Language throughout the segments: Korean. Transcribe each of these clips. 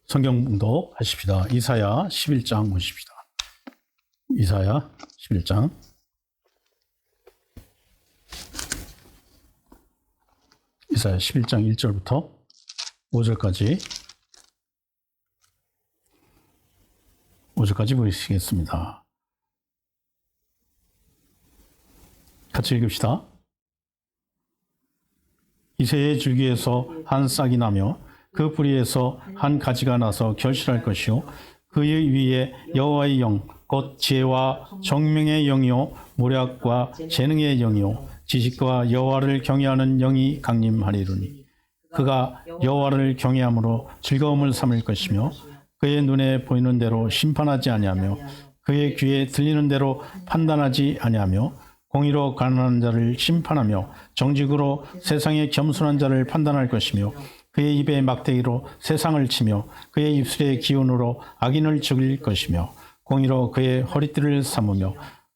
성경 봉독 하십시다. 이사야 11장 보십시다. 이사야 11장. 이사야 11장 1절부터 5절까지 보시겠습니다. 같이 읽읍시다. 이새의 줄기에서 한 싹이 나며 그 뿌리에서 한 가지가 나서 결실할 것이요 그의 위에 여호와의 영 곧 지혜와 정명의 영이요 모략과 재능의 영이요 지식과 여호와를 경외하는 영이 강림하리로니 그가 여호와를 경외함으로 즐거움을 삼을 것이며 그의 눈에 보이는 대로 심판하지 아니하며 그의 귀에 들리는 대로 판단하지 아니하며 공의로 가난한 자를 심판하며 정직으로 세상의 겸손한 자를 판단할 것이며 그의 입에 막대기로 세상을 치며 그의 입술의 기운으로 악인을 죽일 것이며 공의로 그의 허리띠를 삼으며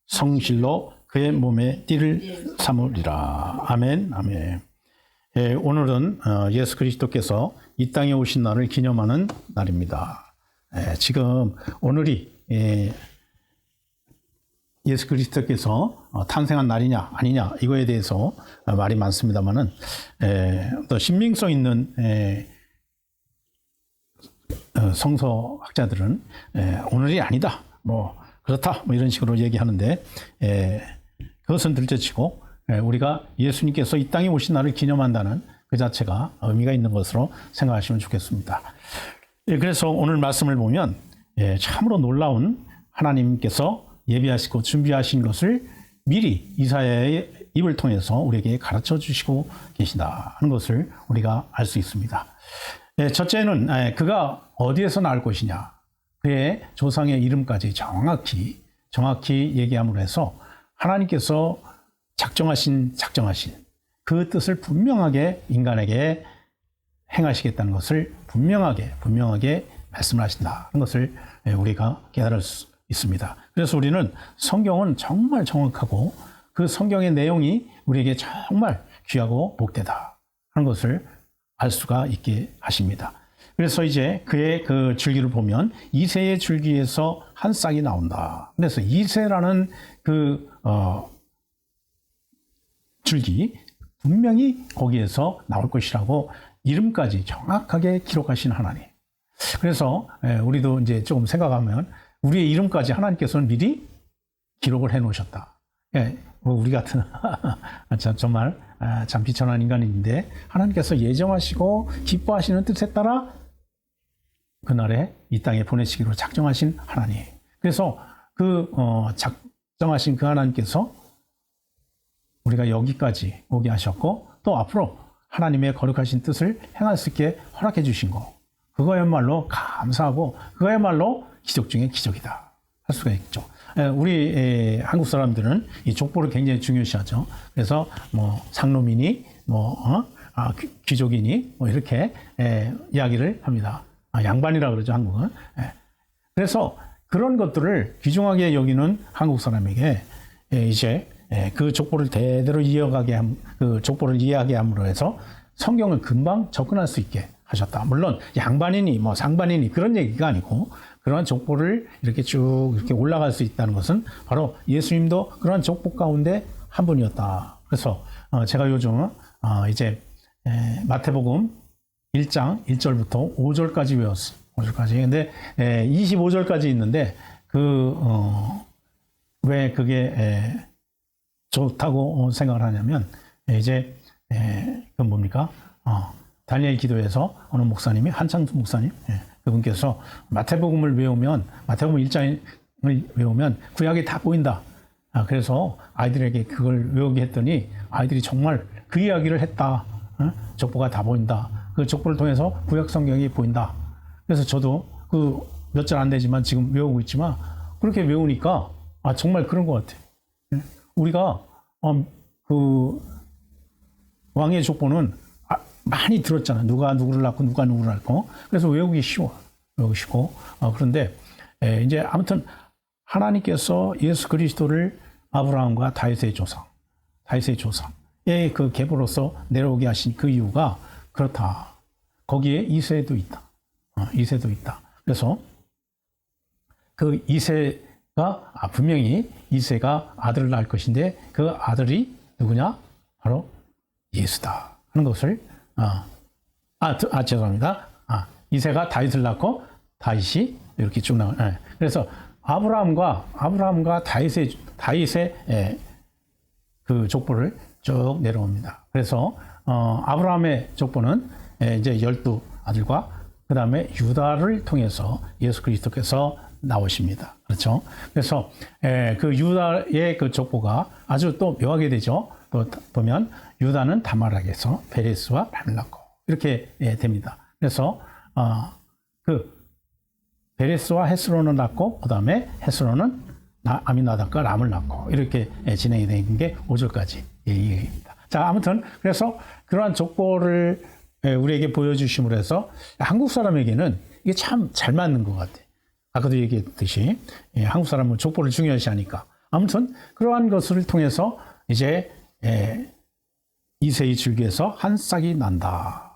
성실로 그의 몸에 띠를 삼으리라. 아멘. 아멘. 오늘은 예수 그리스도께서 이 땅에 오신 날을 기념하는 날입니다. 지금 오늘이 예수 그리스도께서 탄생한 날이냐 아니냐 이거에 대해서 말이 많습니다만은 또 신빙성 있는 성서학자들은 오늘이 아니다 뭐 그렇다 뭐 이런 식으로 얘기하는데 그것은 둘째치고 우리가 예수님께서 이 땅에 오신 날을 기념한다는 그 자체가 의미가 있는 것으로 생각하시면 좋겠습니다. 그래서 오늘 말씀을 보면 참으로 놀라운 하나님께서 예비하시고 준비하신 것을 미리 이사야의 입을 통해서 우리에게 가르쳐 주시고 계시다 하는 것을 우리가 알 수 있습니다. 첫째는 그가 어디에서 나올 것이냐, 그의 조상의 이름까지 정확히 얘기함으로 해서 하나님께서 작정하신 그 뜻을 분명하게 인간에게 행하시겠다는 것을 분명하게 말씀을 하신다 하는 것을 우리가 깨달을 수 있습니다. 그래서 우리는 성경은 정말 정확하고 그 성경의 내용이 우리에게 정말 귀하고 복되다 하는 것을 알 수가 있게 하십니다. 그래서 이제 그의 그 줄기를 보면 이새의 줄기에서 한 싹이 나온다. 그래서 이새라는 그 줄기 분명히 거기에서 나올 것이라고 이름까지 정확하게 기록하신 하나님. 그래서 우리도 이제 조금 생각하면 우리의 이름까지 하나님께서는 미리 기록을 해 놓으셨다. 우리 같은 정말 참 비천한 인간인데 하나님께서 예정하시고 기뻐하시는 뜻에 따라 그날에 이 땅에 보내시기로 작정하신 하나님. 그래서 그 작정하신 그 하나님께서 우리가 여기까지 오게 하셨고 또 앞으로 하나님의 거룩하신 뜻을 행할 수 있게 허락해 주신 거. 그거야말로 감사하고 그거야말로 기적 중에 기적이다 할 수가 있죠. 우리 한국 사람들은 이 족보를 굉장히 중요시하죠. 그래서 뭐 상놈이니 귀족이니 뭐 이렇게 이야기를 합니다. 양반이라 그러죠, 한국은. 그래서 그런 것들을 귀중하게 여기는 한국 사람에게 이제 그 족보를 대대로 그 족보를 이해하게 함으로 해서 성경을 금방 접근할 수 있게 하셨다. 물론 양반이니 뭐 상반이니 그런 얘기가 아니고 그러한 족보를 이렇게 쭉 이렇게 올라갈 수 있다는 것은 바로 예수님도 그러한 족보 가운데 한 분이었다. 그래서 제가 요즘 이제 마태복음 1장 1절부터 5절까지 외웠어요. 5절까지. 근데 25절까지 있는데 왜 그게 좋다고 생각을 하냐면 이제 그건 뭡니까? 다니엘 기도에서 어느 목사님이 한창수 목사님 그분께서 마태복음을 외우면 마태복음 1장을 외우면 구약이 다 보인다. 그래서 아이들에게 그걸 외우게 했더니 아이들이 정말 그 이야기를 했다. 족보가 다 보인다. 그 족보를 통해서 구약 성경이 보인다. 그래서 저도 그 몇 절 안 되지만 지금 외우고 있지만 그렇게 외우니까 정말 그런 것 같아요. 우리가 그 왕의 족보는 많이 들었잖아요. 누가 누구를 낳고 누가 누구를 낳고. 그래서 외우기 쉬워. 외우시고. 그런데 이제 아무튼 하나님께서 예수 그리스도를 아브라함과 다윗의 조상의 그 계보로서 내려오게 하신 그 이유가 그렇다. 거기에 이새도 있다. 이세도 있다. 그래서 그 이세가 분명히 이세가 아들을 낳을 것인데 그 아들이 누구냐? 바로 예수다 하는 것을 죄송합니다. 이세가 다윗을 낳고 다윗이 이렇게 쭉 나와요. 네. 그래서 아브라함과 다윗의 그 족보를 쭉 내려옵니다. 그래서 아브라함의 족보는 이제 12아들과 그 다음에 유다를 통해서 예수 그리스도께서 나오십니다. 그렇죠? 그래서 그 유다의 그 족보가 아주 또 묘하게 되죠. 또 보면 유다는 다말에게서 베레스와 람을 낳고 이렇게 됩니다. 그래서 그 베레스와 헤스론을 낳고 그 다음에 헤스론은 아미나답과 람을 낳고 이렇게 진행이 되는 게 5절까지 얘기입니다. 자, 아무튼 그래서 그러한 족보를 우리에게 보여주심으로 해서 한국 사람에게는 이게 참 잘 맞는 것 같아요. 아까도 얘기했듯이 한국 사람은 족보를 중요시하니까 아무튼 그러한 것을 통해서 이제 이세의 줄기에서 한 싹이 난다.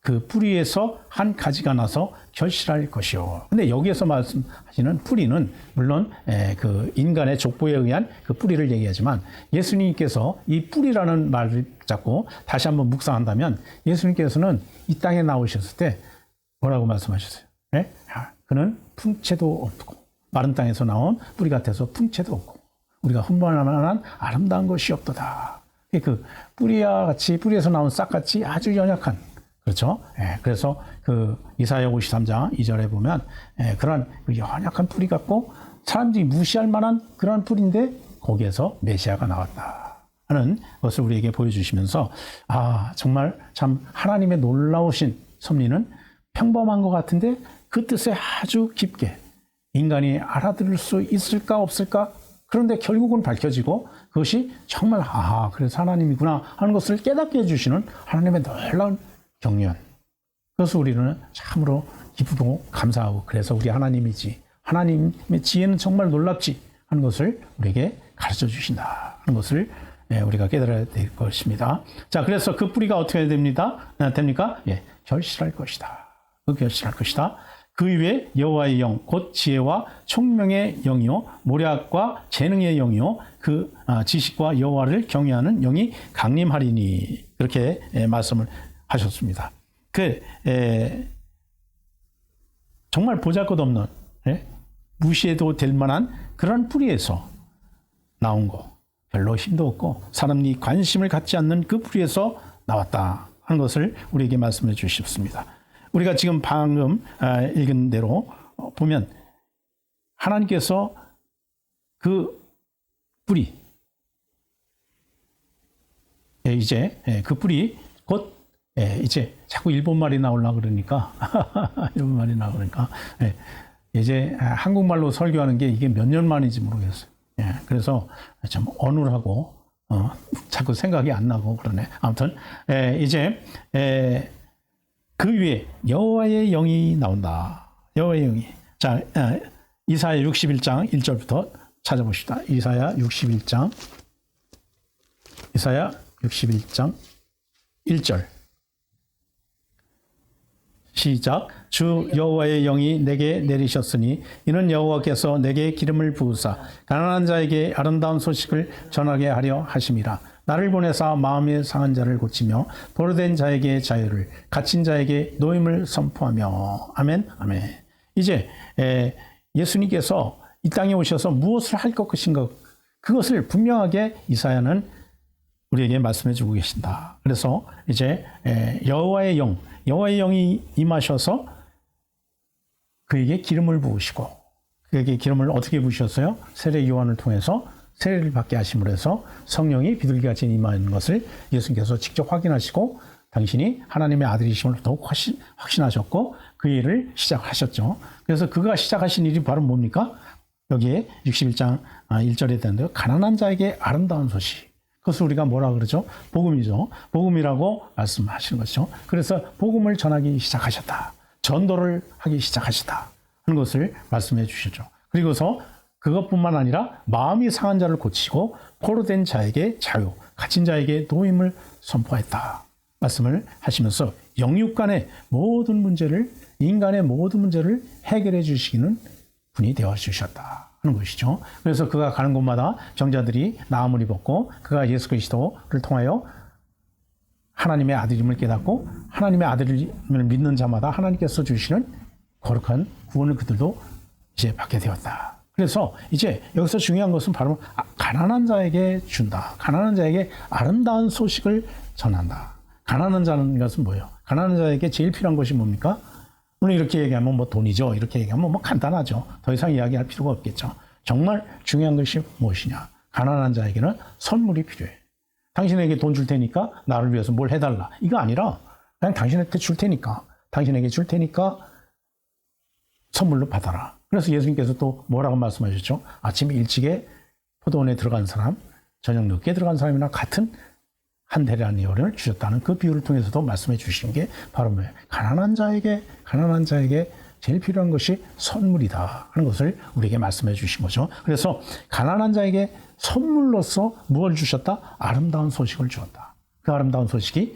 그 뿌리에서 한 가지가 나서 결실할 것이요. 근데 여기에서 말씀하시는 뿌리는 물론 그 인간의 족보에 의한 그 뿌리를 얘기하지만 예수님께서 이 뿌리라는 말을 잡고 다시 한번 묵상한다면 예수님께서는 이 땅에 나오셨을 때 뭐라고 말씀하셨어요? 네? 그는 풍채도 없고 마른 땅에서 나온 뿌리 같아서 풍채도 없고 우리가 흠모할 만한 아름다운 것이 없도다. 그 뿌리와 같이 뿌리에서 나온 싹같이 아주 연약한 그렇죠? 그래서 그 이사야 53장 2절에 보면 그런 연약한 뿌리 같고 사람들이 무시할 만한 그런 뿌리인데 거기에서 메시아가 나왔다 하는 것을 우리에게 보여주시면서 정말 참 하나님의 놀라우신 섭리는 평범한 것 같은데 그 뜻에 아주 깊게 인간이 알아들을 수 있을까 없을까 그런데 결국은 밝혀지고 그것이 정말 그래서 하나님이구나 하는 것을 깨닫게 해주시는 하나님의 놀라운 경륜. 그래서 우리는 참으로 기쁘고 감사하고 그래서 우리 하나님이지 하나님의 지혜는 정말 놀랍지 하는 것을 우리에게 가르쳐 주신다 하는 것을 우리가 깨달아야 될 것입니다. 자, 그래서 그 뿌리가 어떻게 됩니까? 결실할 것이다. 결실할 것이다. 그 위에 여호와의 영, 곧 지혜와 총명의 영이요, 모략과 재능의 영이요, 그 지식과 여호와를 경외하는 영이 강림하리니 그렇게 말씀을 하셨습니다. 정말 보잘것없는 무시해도 될 만한 그런 뿌리에서 나온 거, 별로 힘도 없고 사람이 관심을 갖지 않는 그 뿌리에서 나왔다 하는 것을 우리에게 말씀해 주셨습니다. 우리가 지금 방금 읽은 대로 보면 하나님께서 그 뿌리, 이제 그 뿌리 곧 이제 자꾸 일본말이 나오려고 그러니까 일본말이 나오니까 이제 한국말로 설교하는 게 이게 몇 년 만인지 모르겠어요. 그래서 좀 어눌하고 자꾸 생각이 안 나고 그러네. 아무튼 이제 그 위에 여호와의 영이 나온다. 여호와의 영이. 자, 이사야 61장 1절부터 찾아봅시다. 이사야 61장 1절. 시작. 주 여호와의 영이 내게 내리셨으니 이는 여호와께서 내게 기름을 부으사 가난한 자에게 아름다운 소식을 전하게 하려 하심이라. 나를 보내사 마음이 상한 자를 고치며 포로된 자에게 자유를, 갇힌 자에게 노임을 선포하며. 아멘, 아멘. 이제 예수님께서 이 땅에 오셔서 무엇을 할 것인가 그것을 분명하게 이사야는 우리에게 말씀해 주고 계신다. 그래서 이제 여호와의 영이 임하셔서 그에게 기름을 부으시고 그에게 기름을 어떻게 부으셨어요? 세례 요한을 통해서 세례를 받게 하심으로 해서 성령이 비둘기같이 임하는 것을 예수님께서 직접 확인하시고 당신이 하나님의 아들이심을 더욱 확신하셨고 그 일을 시작하셨죠. 그래서 그가 시작하신 일이 바로 뭡니까? 여기에 61장 1절에 대한데요. 가난한 자에게 아름다운 소식. 그것을 우리가 뭐라 그러죠? 복음이죠. 복음이라고 말씀하시는 것이죠. 그래서 복음을 전하기 시작하셨다. 전도를 하기 시작하셨다 하는 것을 말씀해 주셨죠. 그리고서 그것뿐만 아니라 마음이 상한 자를 고치고 포로된 자에게 자유, 갇힌 자에게 노임을 선포했다. 말씀을 하시면서 영육 간의 모든 문제를, 인간의 모든 문제를 해결해 주시는 분이 되어 주셨다 하는 것이죠. 그래서 그가 가는 곳마다 정자들이 나음을 입었고, 그가 예수 그리스도를 통하여 하나님의 아들임을 깨닫고, 하나님의 아들임을 믿는 자마다 하나님께서 주시는 거룩한 구원을 그들도 이제 받게 되었다. 그래서 이제 여기서 중요한 것은 바로 가난한 자에게 준다. 가난한 자에게 아름다운 소식을 전한다. 가난한 자는 것은 뭐예요? 가난한 자에게 제일 필요한 것이 뭡니까? 물론 이렇게 얘기하면 뭐 돈이죠. 이렇게 얘기하면 뭐 간단하죠. 더 이상 이야기할 필요가 없겠죠. 정말 중요한 것이 무엇이냐? 가난한 자에게는 선물이 필요해. 당신에게 돈 줄 테니까 나를 위해서 뭘 해달라. 이거 아니라 그냥 당신한테 줄 테니까, 당신에게 줄 테니까 선물로 받아라. 그래서 예수님께서 또 뭐라고 말씀하셨죠? 아침 일찍에 포도원에 들어간 사람, 저녁 늦게 들어간 사람이나 같은 한 대량의 주셨다는 그 비유를 통해서도 말씀해 주신 게 바로 뭐예요? 가난한 자에게 제일 필요한 것이 선물이다 하는 것을 우리에게 말씀해 주신 거죠. 그래서 가난한 자에게 선물로서 무엇을 주셨다? 아름다운 소식을 주었다. 그 아름다운 소식이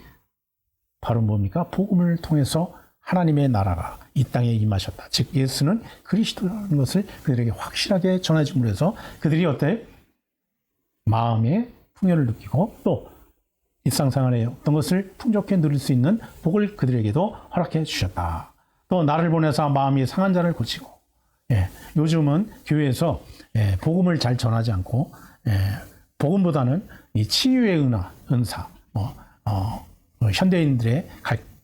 바로 뭡니까? 복음을 통해서 하나님의 나라가 이 땅에 임하셨다. 즉 예수는 그리스도라는 것을 그들에게 확실하게 전해줌으로 해서 그들이 어때? 마음의 풍요를 느끼고 또 일상생활에 어떤 것을 풍족히 누릴 수 있는 복을 그들에게도 허락해 주셨다. 또 나를 보내서 마음이 상한 자를 고치고, 요즘은 교회에서 복음을 잘 전하지 않고 복음보다는 이 치유의 은사, 현대인들의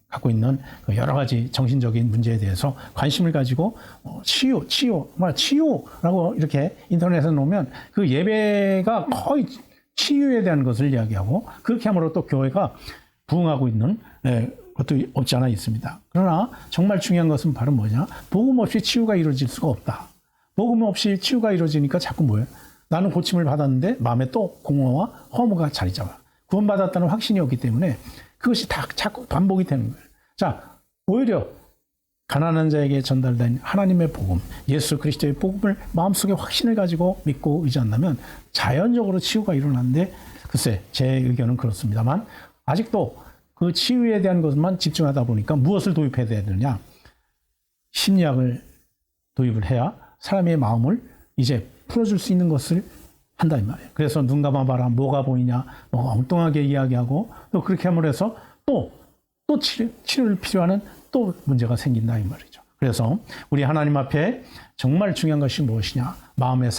갖고 있는 여러 가지 정신적인 문제에 대해서 관심을 가지고 치유라고 이렇게 인터넷에 놓으면 그 예배가 거의 치유에 대한 것을 이야기하고 그렇게 함으로 또 교회가 부흥하고 있는 것도 없지 않아 있습니다. 그러나 정말 중요한 것은 바로 뭐냐? 복음 없이 치유가 이루어질 수가 없다. 복음 없이 치유가 이루어지니까 자꾸 뭐예요? 나는 고침을 받았는데 마음에 또 공허와 허무가 자리 잡아. 구원받았다는 확신이 없기 때문에 그것이 다 자꾸 반복이 되는 거예요. 자, 오히려 가난한 자에게 전달된 하나님의 복음, 예수 그리스도의 복음을 마음속에 확신을 가지고 믿고 의지한다면 자연적으로 치유가 일어나는데, 글쎄 제 의견은 그렇습니다만 아직도 그 치유에 대한 것만 집중하다 보니까 무엇을 도입해야 되느냐? 심리학을 도입을 해야 사람의 마음을 이제 풀어줄 수 있는 것을 한다 이 말이에요. 그래서 눈 감아봐라, 뭐가 보이냐, 뭐 엉뚱하게 이야기하고 또 그렇게 함으로 해서 또 치료를 필요하는 또 문제가 생긴다 이 말이죠. 그래서 우리 하나님 앞에 정말 중요한 것이 무엇이냐? 마음이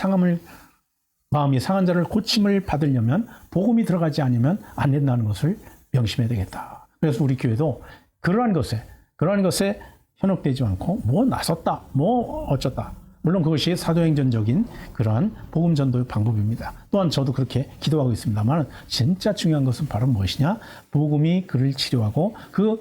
상한 자를 고침을 받으려면 복음이 들어가지 않으면 안 된다는 것을 명심해야 되겠다. 그래서 우리 교회도 그러한 것에 현혹되지 않고 뭐 나섰다, 뭐 어쩌다. 물론 그것이 사도행전적인 그러한 복음 전도의 방법입니다. 또한 저도 그렇게 기도하고 있습니다만 진짜 중요한 것은 바로 무엇이냐? 복음이 그를 치료하고 그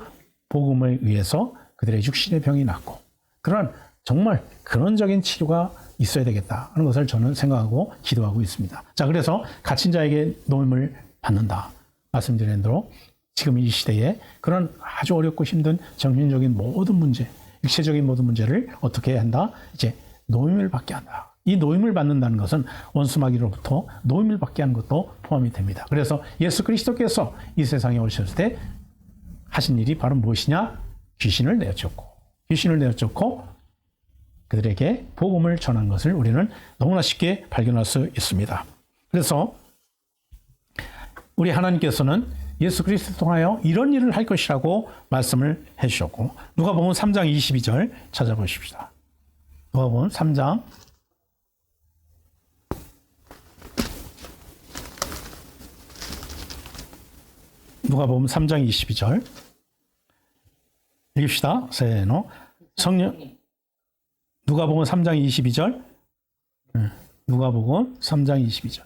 복음을 위해서 그들의 육신의 병이 낫고 그런 정말 근원적인 치료가 있어야 되겠다 하는 것을 저는 생각하고 기도하고 있습니다. 자, 그래서 갇힌 자에게 노임을 받는다. 말씀드린 대로 지금 이 시대에 그런 아주 어렵고 힘든 정신적인 모든 문제, 육체적인 모든 문제를 어떻게 해야 한다? 이제 노임을 받게 한다. 이 노임을 받는다는 것은 원수마귀로부터 노임을 받게 하는 것도 포함이 됩니다. 그래서 예수 그리스도께서 이 세상에 오셨을 때 하신 일이 바로 무엇이냐? 귀신을 내어쫓고 그들에게 복음을 전한 것을 우리는 너무나 쉽게 발견할 수 있습니다. 그래서 우리 하나님께서는 예수 그리스도를 통하여 이런 일을 할 것이라고 말씀을 해주셨고, 누가복음 3장 22절 찾아보십시다. 누가복음 3장 22절 읽읍시다. 세노 성령 누가복음 3장 22절 누가복음 3장 22절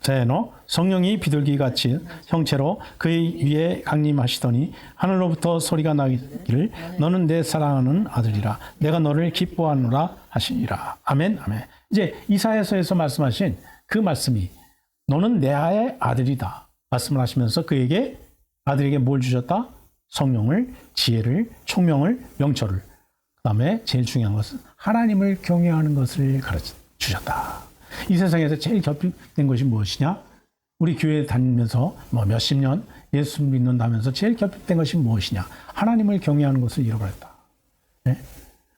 세노 성령이 비둘기같이 형체로 그의 위에 강림하시더니 하늘로부터 소리가 나기를 너는 내 사랑하는 아들이라 내가 너를 기뻐하노라 하시니라. 아멘. 아멘. 이제 이사야서에서 말씀하신 그 말씀이 너는 내 아들이다 말씀을 하시면서 그에게 아들에게 뭘 주셨다? 성령을, 지혜를, 총명을, 명철을, 그 다음에 제일 중요한 것은 하나님을 경외하는 것을 가르쳐 주셨다. 이 세상에서 제일 겹된 것이 무엇이냐? 우리 교회 다니면서 뭐 몇십 년 예수 믿는다면서 제일 결핍된 것이 무엇이냐? 하나님을 경외하는 것을 잃어버렸다. 네?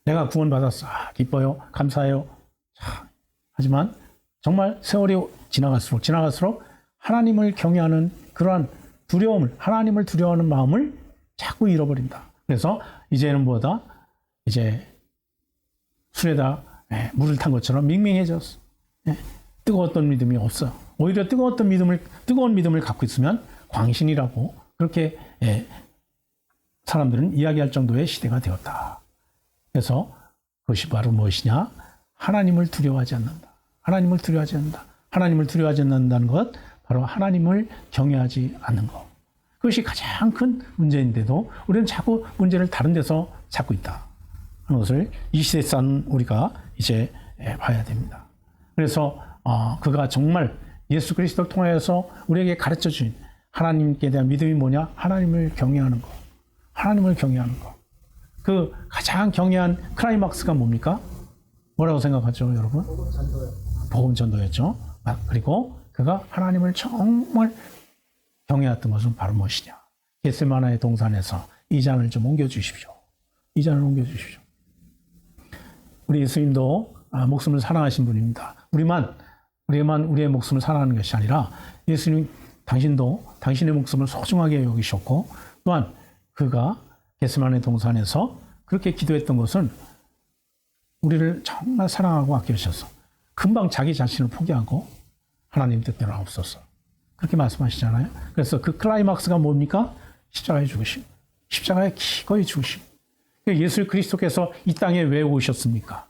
내가 구원받았어. 기뻐요. 감사해요. 자, 하지만 정말 세월이 지나갈수록 하나님을 경외하는 그러한 두려움을, 하나님을 두려워하는 마음을 자꾸 잃어버린다. 그래서 이제는 뭐다? 이제 술에다 물을 탄 것처럼 밍밍해졌어. 뜨거웠던 믿음이 없어. 오히려 뜨거운 믿음을 갖고 있으면 광신이라고 그렇게 사람들은 이야기할 정도의 시대가 되었다. 그래서 그것이 바로 무엇이냐? 하나님을 두려워하지 않는다. 하나님을 두려워하지 않는다. 하나님을 두려워하지 않는다는 것, 바로 하나님을 경외하지 않는 것. 그것이 가장 큰 문제인데도 우리는 자꾸 문제를 다른 데서 찾고 있다 하는 것을 이 시대에 사는 우리가 이제 봐야 됩니다. 그래서 그가 정말 예수 그리스도를 통하여서 우리에게 가르쳐 준 하나님께 대한 믿음이 뭐냐? 하나님을 경외하는 것. 하나님을 경외하는 것. 그 가장 경외한 클라이막스가 뭡니까? 뭐라고 생각하죠, 여러분? 복음 전도였죠. 그리고 그가 하나님을 정말 경외했던 것은 바로 무엇이냐? 겟세마나의 동산에서 이 잔을 좀 옮겨주십시오. 이 잔을 옮겨주십시오. 우리 예수님도 목숨을 사랑하신 분입니다. 우리만 우리의 목숨을 사랑하는 것이 아니라 예수님 당신도 당신의 목숨을 소중하게 여기셨고, 또한 그가 겟세마네 동산에서 그렇게 기도했던 것은 우리를 정말 사랑하고 아껴주셔서 금방 자기 자신을 포기하고 하나님 뜻대로 하옵소서 그렇게 말씀하시잖아요. 그래서 그 클라이막스가 뭡니까? 십자가에 죽으심. 십자가에 기꺼이 죽으심. 예수 그리스도께서 이 땅에 왜 오셨습니까?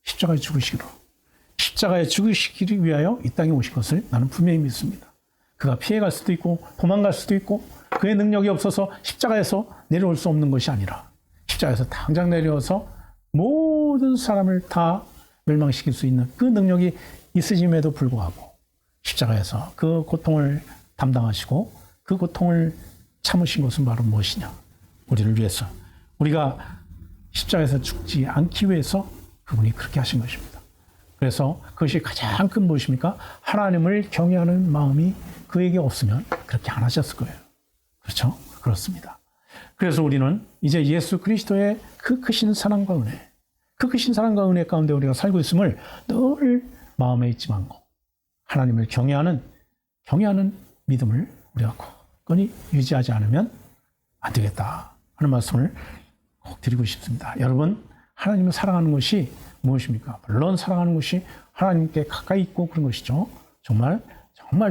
십자가에 죽으시기로. 십자가에 죽으시기 위하여 이 땅에 오신 것을 나는 분명히 믿습니다. 그가 피해갈 수도 있고 도망갈 수도 있고 그의 능력이 없어서 십자가에서 내려올 수 없는 것이 아니라 십자가에서 당장 내려와서 모든 사람을 다 멸망시킬 수 있는 그 능력이 있으심에도 불구하고 십자가에서 그 고통을 담당하시고 그 고통을 참으신 것은 바로 무엇이냐? 우리를 위해서, 우리가 십자가에서 죽지 않기 위해서 그분이 그렇게 하신 것입니다. 그래서 그것이 가장 큰 무엇입니까? 하나님을 경외하는 마음이 그에게 없으면 그렇게 안 하셨을 거예요. 그렇죠? 그렇습니다. 그래서 우리는 이제 예수 그리스도의 그 크신 사랑과 은혜, 그 크신 사랑과 은혜 가운데 우리가 살고 있음을 늘 마음에 잊지 말고 하나님을 경외하는 믿음을 우리가 굳건히 유지하지 않으면 안 되겠다 하는 말씀을 꼭 드리고 싶습니다. 여러분, 하나님을 사랑하는 것이 무엇입니까? 물론 사랑하는 것이 하나님께 가까이 있고 그런 것이죠. 정말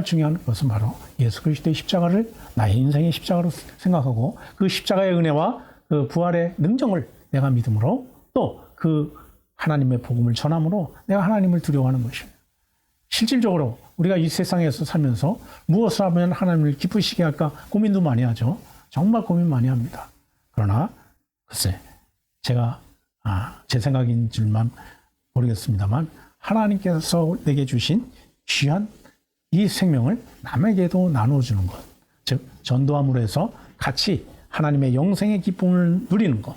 중요한 것은 바로 예수 그리스도의 십자가를 나의 인생의 십자가로 생각하고 그 십자가의 은혜와 그 부활의 능정을 내가 믿음으로 또 그 하나님의 복음을 전함으로 내가 하나님을 두려워하는 것입니다. 실질적으로 우리가 이 세상에서 살면서 무엇을 하면 하나님을 기쁘시게 할까 고민도 많이 하죠. 정말 고민 많이 합니다. 그러나 글쎄 제가 제 생각인 줄만 모르겠습니다만 하나님께서 내게 주신 귀한 이 생명을 남에게도 나눠주는 것, 즉 전도함으로 해서 같이 하나님의 영생의 기쁨을 누리는 것,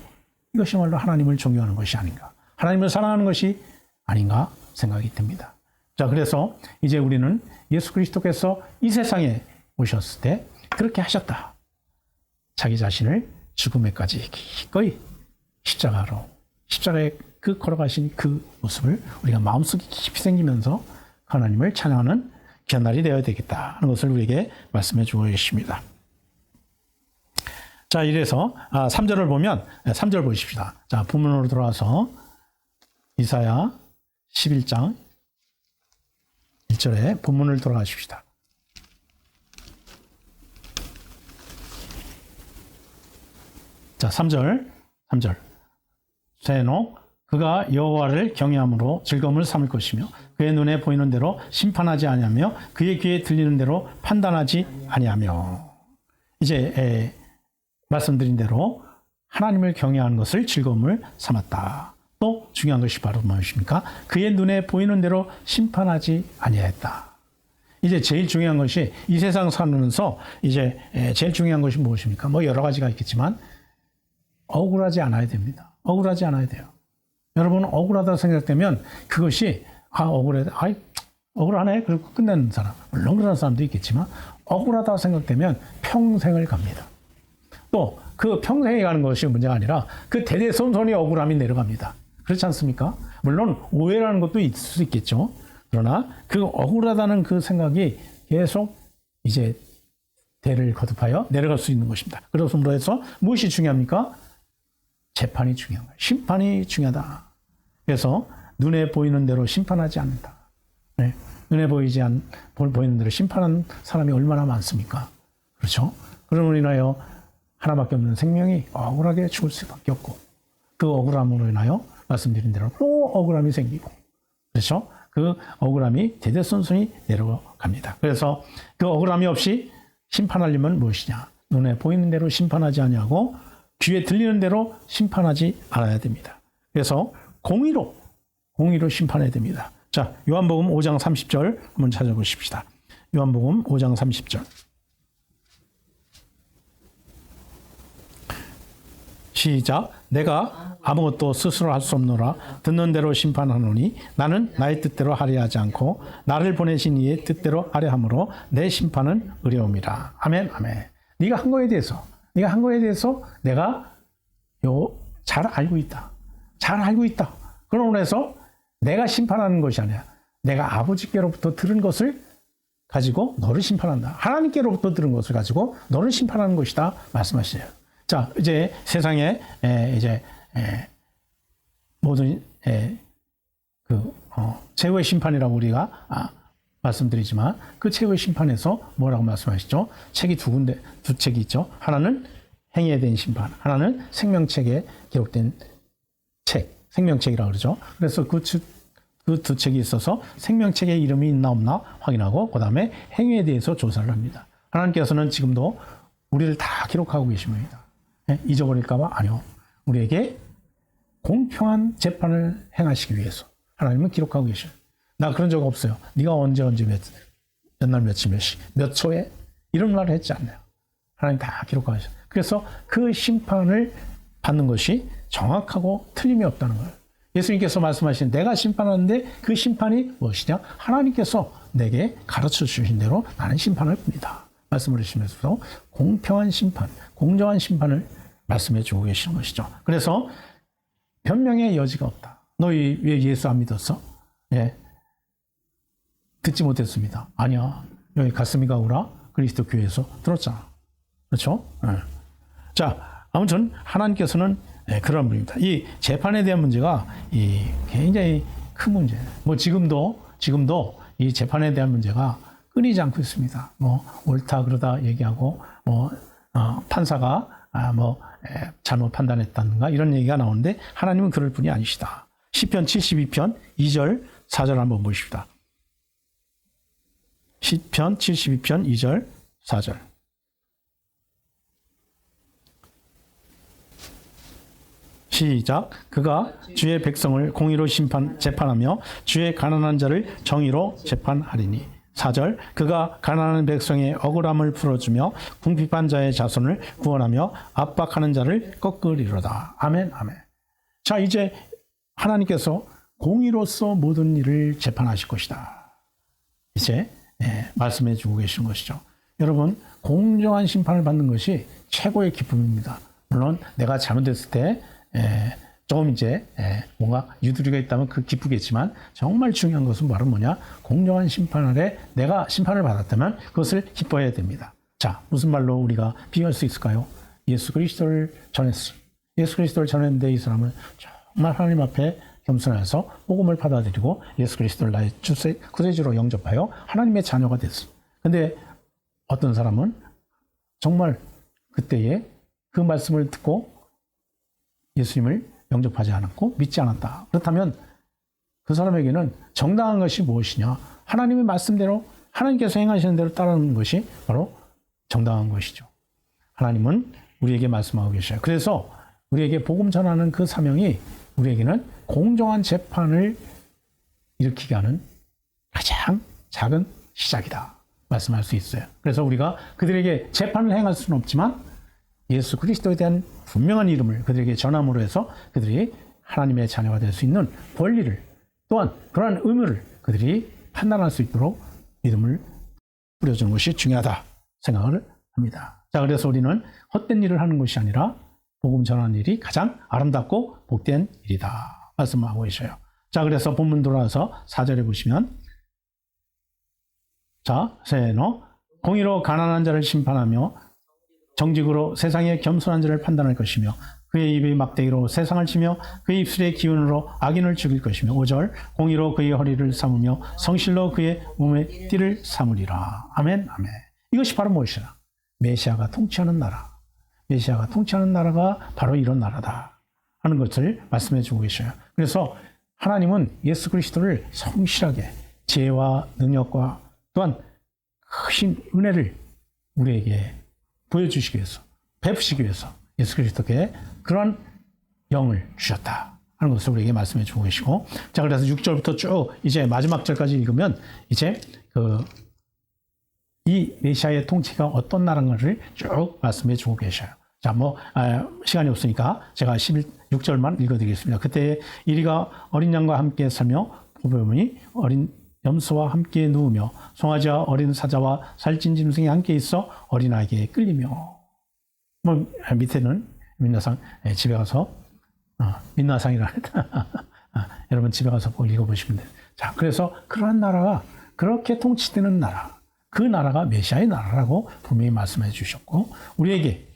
이것이야말로 하나님을 존경하는 것이 아닌가, 하나님을 사랑하는 것이 아닌가 생각이 듭니다. 자, 그래서 이제 우리는 예수 그리스도께서 이 세상에 오셨을 때 그렇게 하셨다. 자기 자신을 죽음에까지 기꺼이 십자가에 그 걸어가신 그 모습을 우리가 마음속에 깊이 생기면서 하나님을 찬양하는 귀한 날이 되어야 되겠다 하는 것을 우리에게 말씀해 주고 계십니다. 자, 이래서 3절을 보면 3절 보십시다. 자, 본문으로 돌아와서 이사야 11장 1절에 본문을 돌아가십시다. 자, 3절. 세노 그가 여호와를 경외함으로 즐거움을 삼을 것이며 그의 눈에 보이는 대로 심판하지 아니하며 그의 귀에 들리는 대로 판단하지 아니하며. 이제 말씀드린 대로 하나님을 경외하는 것을 즐거움을 삼았다. 또 중요한 것이 바로 무엇입니까? 그의 눈에 보이는 대로 심판하지 아니하였다. 이제 제일 중요한 것이 이 세상 살면서 이제 제일 중요한 것이 무엇입니까? 뭐 여러 가지가 있겠지만 억울하지 않아야 됩니다. 억울하지 않아야 돼요. 여러분, 억울하다고 생각되면 그것이 억울해. 억울하네. 그리고 끝내는 사람. 물론 그런 사람도 있겠지만 억울하다 생각되면 평생을 갑니다. 또 그 평생에 가는 것이 문제가 아니라 그 대대손손이 억울함이 내려갑니다. 그렇지 않습니까? 물론 오해라는 것도 있을 수 있겠죠. 그러나 그 억울하다는 그 생각이 계속 이제 대를 거듭하여 내려갈 수 있는 것입니다. 그렇습으로 해서 무엇이 중요합니까? 재판이 중요한 거예요. 심판이 중요하다. 그래서 눈에 보이는 대로 심판하지 않는다. 네. 눈에 보이는 대로 심판한 사람이 얼마나 많습니까? 그렇죠? 그러므로 인하여 하나밖에 없는 생명이 억울하게 죽을 수밖에 없고 그 억울함으로 인하여 말씀드린 대로 또 억울함이 생기고 그렇죠? 그 억울함이 대대손손이 내려갑니다. 그래서 그 억울함이 없이 심판하려면 무엇이냐? 눈에 보이는 대로 심판하지 아니하고 귀에 들리는 대로 심판하지 않아야 됩니다. 그래서 공의로 심판해야 됩니다. 자, 요한복음 5장 30절 한번 찾아보십시다. 요한복음 5장 30절. 시작. 내가 아무것도 스스로 할 수 없노라. 듣는 대로 심판하노니 나는 나의 뜻대로 하려 하지 않고 나를 보내신 이의 뜻대로 하려 함으로 내 심판은 의로움이라. 아멘, 아멘. 네가 한 거에 대해서 내가 잘 알고 있다. 잘 알고 있다. 그러므로 해서 내가 심판하는 것이 아니라 내가 아버지께로부터 들은 것을 가지고 너를 심판한다. 하나님께로부터 들은 것을 가지고 너를 심판하는 것이다. 말씀하시죠. 자, 이제 세상에 모든 최후의 심판이라고 우리가 말씀드리지만 그 최후의 심판에서 뭐라고 말씀하시죠? 책이 두 책이 있죠. 하나는 행위에 대한 심판, 하나는 생명책에 기록된 책, 생명책이라고 그러죠. 그래서 그 두 책이 있어서 생명책에 이름이 있나 없나 확인하고 그 다음에 행위에 대해서 조사를 합니다. 하나님께서는 지금도 우리를 다 기록하고 계십니다. 잊어버릴까 봐? 아니요. 우리에게 공평한 재판을 행하시기 위해서 하나님은 기록하고 계셔요. 나 그런 적 없어요. 네가 언제 몇 날 며칠 몇 초에 이런 말을 했지 않나요? 하나님 다 기록하셔요. 그래서 그 심판을 받는 것이 정확하고 틀림이 없다는 거예요. 예수님께서 말씀하신 내가 심판하는데 그 심판이 무엇이냐? 하나님께서 내게 가르쳐 주신 대로 나는 심판할 뿐이다. 말씀을 해주시면서 공평한 심판, 공정한 심판을 말씀해 주고 계시는 것이죠. 그래서 변명의 여지가 없다. 너희 왜 예수 안 믿었어? 예. 듣지 못했습니다. 아니야. 여기 가슴이가 우라 그리스도 교회에서 들었잖아. 그렇죠? 예. 자, 아무튼 하나님께서는 그런 분입니다. 이 재판에 대한 문제가 굉장히 큰 문제예요. 뭐 지금도 이 재판에 대한 문제가 끊이지 않고 있습니다. 뭐 옳다 그러다 얘기하고 판사가 잘못 판단했다든가 이런 얘기가 나오는데 하나님은 그럴 분이 아니시다. 시편 72편 2절 4절 한번 보십시다. 시편 72편 2절 4절. 시작. 그가 주의 백성을 공의로 재판하며 주의 가난한 자를 정의로 재판하리니. 4절. 그가 가난한 백성의 억울함을 풀어주며 궁핍한 자의 자손을 구원하며 압박하는 자를 꺾으리로다. 아멘, 아멘. 자, 이제 하나님께서 공의로서 모든 일을 재판하실 것이다. 이제 말씀해 주고 계신 것이죠. 여러분, 공정한 심판을 받는 것이 최고의 기쁨입니다. 물론 내가 잘못했을 때 조금 뭔가 유두리가 있다면 그 기쁘겠지만 정말 중요한 것은 바로 뭐냐? 공정한 심판 아래 내가 심판을 받았다면 그것을 기뻐해야 됩니다. 자, 무슨 말로 우리가 비교할 수 있을까요? 예수 그리스도를 전했어. 예수 그리스도를 전했는데 이 사람은 정말 하나님 앞에 겸손해서 복음을 받아들이고 예수 그리스도를 나의 구세주로 영접하여 하나님의 자녀가 됐어. 근데 어떤 사람은 정말 그때에 그 말씀을 듣고 예수님을 영접하지 않았고 믿지 않았다. 그렇다면 그 사람에게는 정당한 것이 무엇이냐? 하나님의 말씀대로 하나님께서 행하시는 대로 따르는 것이 바로 정당한 것이죠. 하나님은 우리에게 말씀하고 계셔요. 그래서 우리에게 복음 전하는 그 사명이 우리에게는 공정한 재판을 일으키게 하는 가장 작은 시작이다. 말씀할 수 있어요. 그래서 우리가 그들에게 재판을 행할 수는 없지만 예수 그리스도에 대한 분명한 이름을 그들에게 전함으로 해서 그들이 하나님의 자녀가 될 수 있는 권리를 또한 그러한 의무를 그들이 판단할 수 있도록 믿음을 뿌려주는 것이 중요하다 생각을 합니다. 자, 그래서 우리는 헛된 일을 하는 것이 아니라 복음 전하는 일이 가장 아름답고 복된 일이다 말씀하고 계셔요. 자, 그래서 본문 돌아와서 4절에 보시면, 자, 세노 공의로 가난한 자를 심판하며 정직으로 세상의 겸손한 자를 판단할 것이며 그의 입의 막대기로 세상을 치며 그의 입술의 기운으로 악인을 죽일 것이며 5절 공의로 그의 허리를 삼으며 성실로 그의 몸에 띠를 삼으리라. 아멘, 아멘. 이것이 바로 무엇이냐? 메시아가 통치하는 나라. 메시아가 통치하는 나라가 바로 이런 나라다 하는 것을 말씀해 주고 계셔요. 그래서 하나님은 예수 그리스도를 성실하게 지혜와 능력과 또한 크신 은혜를 우리에게 보여주시기 위해서, 베푸시기 위해서 예수 그리스도께 그런 영을 주셨다 하는 것을 우리에게 말씀해 주고 계시고, 자, 그래서 6절부터 쭉 이제 마지막 절까지 읽으면 이제 이 메시아의 통치가 어떤 나라인가를 쭉 말씀해 주고 계셔요. 자, 시간이 없으니까 제가 16절만 읽어드리겠습니다. 그때 이리가 어린 양과 함께 살며 보배문이 어린 염소와 함께 누우며 송아지와 어린 사자와 살찐 짐승이 함께 있어 어린아이에게 끌리며, 밑에는 민나상 집에 가서 민나상이라 여러분 집에 가서 꼭 읽어보시면 돼요. 자, 그래서 그러한 나라가 그렇게 통치되는 나라, 그 나라가 메시아의 나라라고 분명히 말씀해 주셨고, 우리에게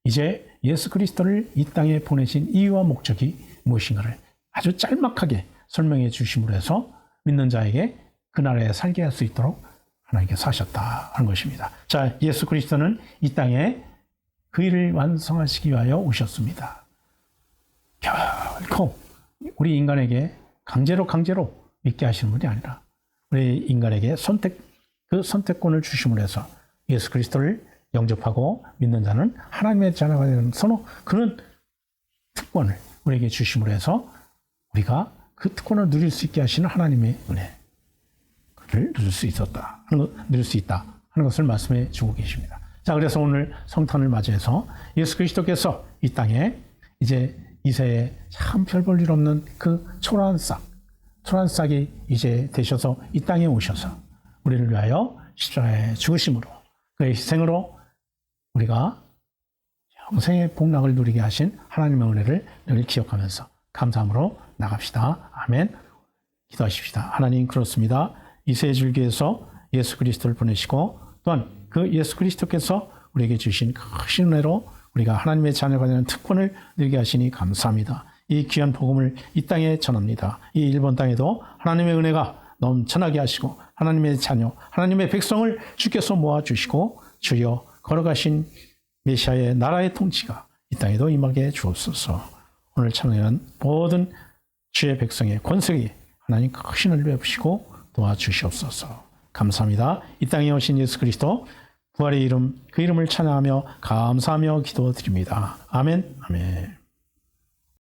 이제 예수 그리스도를 이 땅에 보내신 이유와 목적이 무엇인가를 아주 짤막하게 설명해 주심으로 해서 믿는 자에게 그 나라에 살게 할 수 있도록 하나님께서 하셨다 하는 것입니다. 자, 예수 그리스도는 이 땅에 그 일을 완성하시기 위하여 오셨습니다. 결코 우리 인간에게 강제로 믿게 하시는 분이 아니라 우리 인간에게 그 선택권을 주심으로 해서 예수 그리스도를 영접하고 믿는 자는 하나님의 자녀가 되는 그런 특권을 우리에게 주심으로 해서 우리가 그 특권을 누릴 수 있게 하시는 하나님의 은혜를 누릴 수 있다 하는 것을 말씀해 주고 계십니다. 자, 그래서 오늘 성탄을 맞이해서 예수 그리스도께서 이 땅에 이제 이세에 참 별 볼 일 없는 그 초라한 싹이 이제 되셔서 이 땅에 오셔서 우리를 위하여 십자가에 죽으심으로 그의 희생으로 우리가 영생의 복락을 누리게 하신 하나님의 은혜를 늘 기억하면서 감사함으로 나갑시다. 아멘. 기도하십시다. 하나님, 그렇습니다. 이세의 줄기에서 예수 그리스도를 보내시고 또한 그 예수 그리스도께서 우리에게 주신 크신 은혜로 우리가 하나님의 자녀가 되는 특권을 누리게 하시니 감사합니다. 이 귀한 복음을 이 땅에 전합니다. 이 일본 땅에도 하나님의 은혜가 넘쳐나게 하시고 하나님의 자녀, 하나님의 백성을 주께서 모아주시고 주여 걸어가신 메시아의 나라의 통치가 이 땅에도 임하게 주옵소서. 오늘 찬양하는 모든 주의 백성의 권세에 하나님 크신 은혜를 베푸시고 도와주시옵소서. 감사합니다. 이 땅에 오신 예수 그리스도 부활의 이름, 그 이름을 찬양하며 감사하며 기도드립니다. 아멘. 아멘.